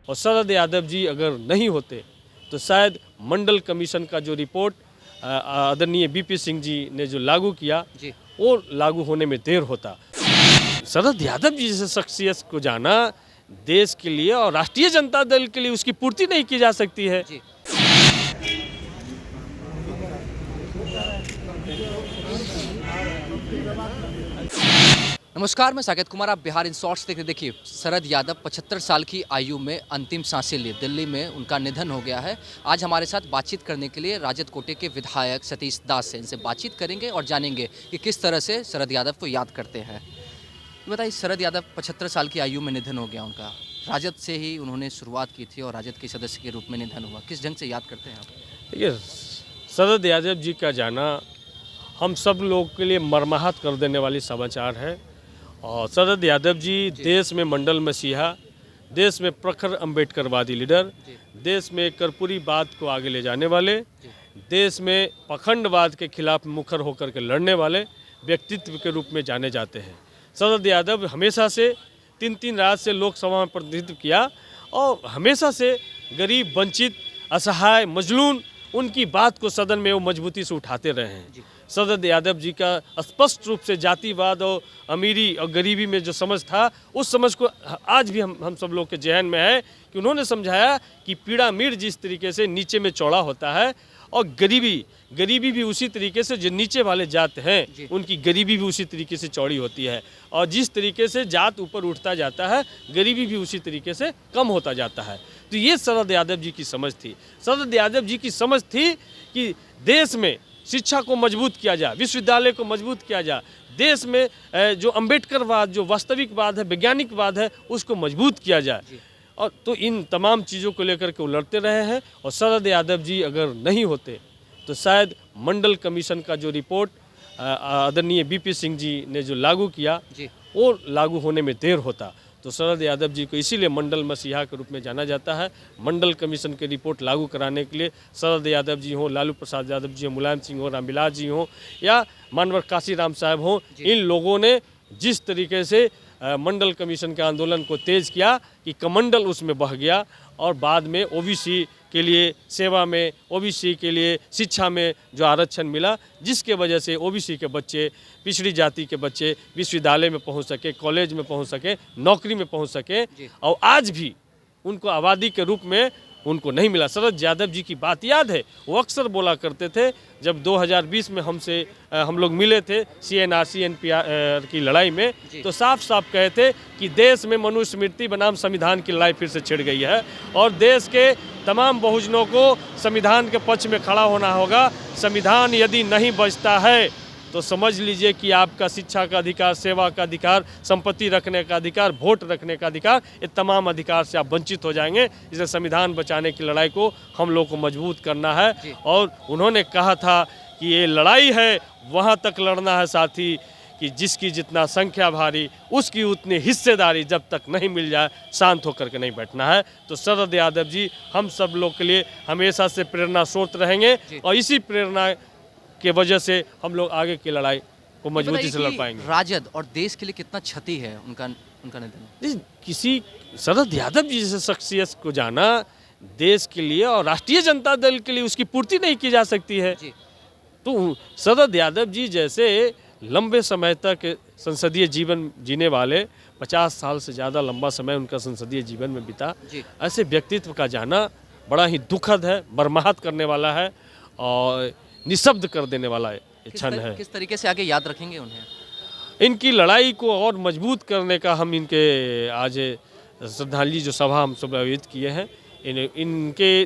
और शरद यादव जी अगर नहीं होते तो शायद मंडल कमीशन का जो रिपोर्ट आदरणीय बीपी सिंह जी ने जो लागू किया वो लागू होने में देर होता। शरद यादव जी जैसे शख्सियत को जाना देश के लिए और राष्ट्रीय जनता दल के लिए उसकी पूर्ति नहीं की जा सकती है। नमस्कार, मैं साकेत कुमार। आप बिहार इन शॉर्ट्स देख रहे। देखिए, शरद यादव 75 साल की आयु में अंतिम सांसें लिए। दिल्ली में उनका निधन हो गया है। आज हमारे साथ बातचीत करने के लिए राजद कोटे के विधायक सतीश दास से इनसे बातचीत करेंगे और जानेंगे कि किस तरह से शरद यादव को याद करते हैं। बताइए, शरद यादव 75 साल की आयु में निधन हो गया उनका। राजद से ही उन्होंने शुरुआत की थी और राजद के सदस्य के रूप में निधन हुआ। किस ढंग से याद करते हैं आप? देखिए, शरद यादव जी का जाना हम सब लोग के लिए मर्माहत कर देने वाली समाचार है। और शरद यादव जी देश में मंडल मसीहा, देश में प्रखर अम्बेडकरवादी लीडर, देश में कर्पूरीवाद को आगे ले जाने वाले, देश में पखंडवाद के खिलाफ मुखर होकर के लड़ने वाले व्यक्तित्व के रूप में जाने जाते हैं। शरद यादव हमेशा से 3 राज्य से लोकसभा में प्रतिनिधित्व किया और हमेशा से गरीब, वंचित, असहाय, मजलून उनकी बात को सदन में वो मजबूती से उठाते रहे हैं। शरद यादव जी का स्पष्ट रूप से जातिवाद और अमीरी और गरीबी में जो समझ था, उस समझ को आज भी हम सब लोग के जहन में है कि उन्होंने समझाया कि पिरामिड जिस तरीके से नीचे में चौड़ा होता है और गरीबी भी उसी तरीके से जो नीचे वाले जात हैं उनकी गरीबी भी उसी तरीके से चौड़ी होती है। और जिस तरीके से जात ऊपर उठता जाता है, गरीबी भी उसी तरीके से कम होता जाता है। तो ये शरद यादव जी की समझ थी। शरद यादव जी की समझ थी कि देश में शिक्षा को मजबूत किया जाए, विश्वविद्यालय को मजबूत किया जाए, देश में जो अम्बेडकरवाद, जो वास्तविकवाद है, वैज्ञानिकवाद है, उसको मजबूत किया जाए। और तो इन तमाम चीज़ों को लेकर के वो लड़ते रहे हैं। और शरद यादव जी अगर नहीं होते तो शायद मंडल कमीशन का जो रिपोर्ट आदरणीय बीपी सिंह जी ने जो लागू किया वो लागू होने में देर होता। तो शरद यादव जी को इसीलिए मंडल मसीहा के रूप में जाना जाता है। मंडल कमीशन की रिपोर्ट लागू कराने के लिए शरद यादव जी हों, लालू प्रसाद यादव जी हों, मुलायम सिंह हों, रामविलास जी हों या मानवर काशीराम साहब हों, इन लोगों ने जिस तरीके से मंडल कमीशन के आंदोलन को तेज़ किया कि कमंडल उसमें बह गया। और बाद में ओबीसी के लिए सेवा में, ओबीसी के लिए शिक्षा में जो आरक्षण मिला, जिसके वजह से ओबीसी के बच्चे, पिछड़ी जाति के बच्चे विश्वविद्यालय में पहुंच सके, कॉलेज में पहुंच सके, नौकरी में पहुंच सके। और आज भी उनको आबादी के रूप में उनको नहीं मिला। शरद यादव जी की बात याद है, वो अक्सर बोला करते थे जब 2020 में हम लोग मिले थे CNRC NPR की लड़ाई में, तो साफ साफ कहे थे कि देश में मनुस्मृति बनाम संविधान की लड़ाई फिर से छिड़ गई है और देश के तमाम बहुजनों को संविधान के पक्ष में खड़ा होना होगा। संविधान यदि नहीं बचता है तो समझ लीजिए कि आपका शिक्षा का अधिकार, सेवा का अधिकार, संपत्ति रखने का अधिकार, वोट रखने का अधिकार, ये तमाम अधिकार से आप वंचित हो जाएंगे। इसलिए संविधान बचाने की लड़ाई को हम लोग को मजबूत करना है। और उन्होंने कहा था कि ये लड़ाई है वहाँ तक लड़ना है साथी कि जिसकी जितना संख्या भारी उसकी उतनी हिस्सेदारी जब तक नहीं मिल जाए शांत होकर के नहीं बैठना है। तो शरद यादव जी हम सब लोग के लिए हमेशा से प्रेरणा स्रोत रहेंगे और इसी प्रेरणा के वजह से हम लोग आगे की लड़ाई को मजबूती से लड़ पाएंगे। राजद और देश के लिए कितना क्षति है उनका निधन? किसी शरद यादव जी जैसे शख्सियत को जाना देश के लिए और राष्ट्रीय जनता दल के लिए उसकी पूर्ति नहीं की जा सकती है। तो शरद यादव जी जैसे लंबे समय तक संसदीय जीवन जीने वाले, 50 साल से ज़्यादा लंबा समय उनका संसदीय जीवन में बीता, ऐसे व्यक्तित्व का जाना बड़ा ही दुखद है, मर्माहत करने वाला है और निशब्द कर देने वाला क्षण है। किस तरीके से आगे याद रखेंगे उन्हें? इनकी लड़ाई को और मजबूत करने का हम इनके आज श्रद्धांजलि जो सभा हम सब आयोजित किए हैं, इनके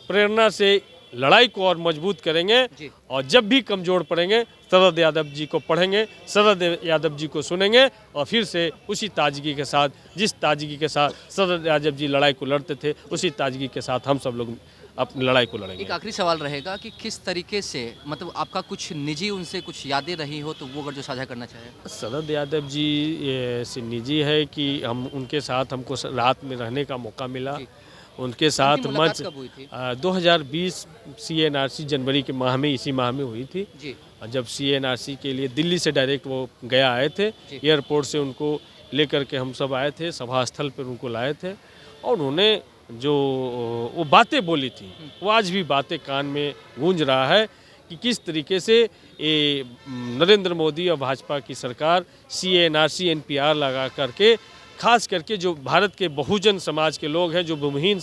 प्रेरणा से लड़ाई को और मजबूत करेंगे। और जब भी कमज़ोर पड़ेंगे शरद यादव जी को पढ़ेंगे, शरद यादव जी को सुनेंगे और फिर से उसी ताजगी के साथ, जिस ताजगी के साथ शरद यादव जी लड़ाई को लड़ते थे, उसी ताजगी के साथ हम सब लोग अपनी लड़ाई को लड़ेंगे। एक आखिरी सवाल रहेगा कि किस तरीके से, मतलब आपका कुछ निजी उनसे कुछ यादें रही हो तो वो अगर जो साझा करना चाहे। शरद यादव जी से निजी है कि हम उनके साथ, हमको रात में रहने का मौका मिला। उनके साथ मंच 2020 CNRC जनवरी के माह में, इसी माह में हुई थी। जब CNRC के लिए दिल्ली से डायरेक्ट वो गया आए थे, एयरपोर्ट से उनको लेकर के हम सब आए थे, सभा स्थल पर उनको लाए थे और उन्होंने जो वो बातें बोली थी वो आज भी बातें कान में गूंज रहा है कि किस तरीके से ये नरेंद्र मोदी और भाजपा की सरकार CA/NRC NPR लगा करके खास करके जो भारत के बहुजन समाज के लोग हैं, जो भूमिहीन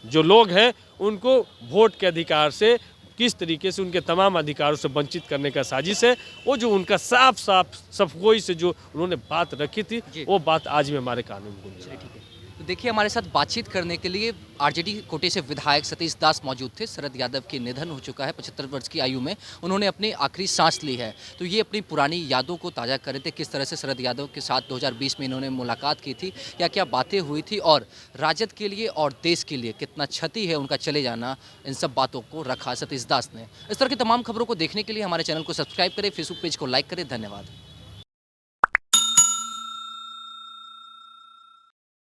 जो लोग हैं, उनको वोट के अधिकार से किस तरीके से उनके तमाम अधिकारों से वंचित करने का साजिश है। वो जो उनका साफ साफ सफगोई से जो उन्होंने बात रखी थी वो बात आज भी हमारे कान में गूंज रही है। ठीक है। तो देखिए हमारे साथ बातचीत करने के लिए आरजेडी कोटे से विधायक सतीश दास मौजूद थे। शरद यादव के निधन हो चुका है 75 वर्ष की आयु में, उन्होंने अपनी आखिरी सांस ली है। तो ये अपनी पुरानी यादों को ताज़ा कर रहे थे, किस तरह से शरद यादव के साथ 2020 में इन्होंने मुलाकात की थी, क्या क्या बातें हुई थी और राजद के लिए और देश के लिए कितना क्षति है उनका चले जाना, इन सब बातों को रखा सतीश दास ने। इस तरह की तमाम खबरों को देखने के लिए हमारे चैनल को सब्सक्राइब करें, फेसबुक पेज को लाइक करें। धन्यवाद।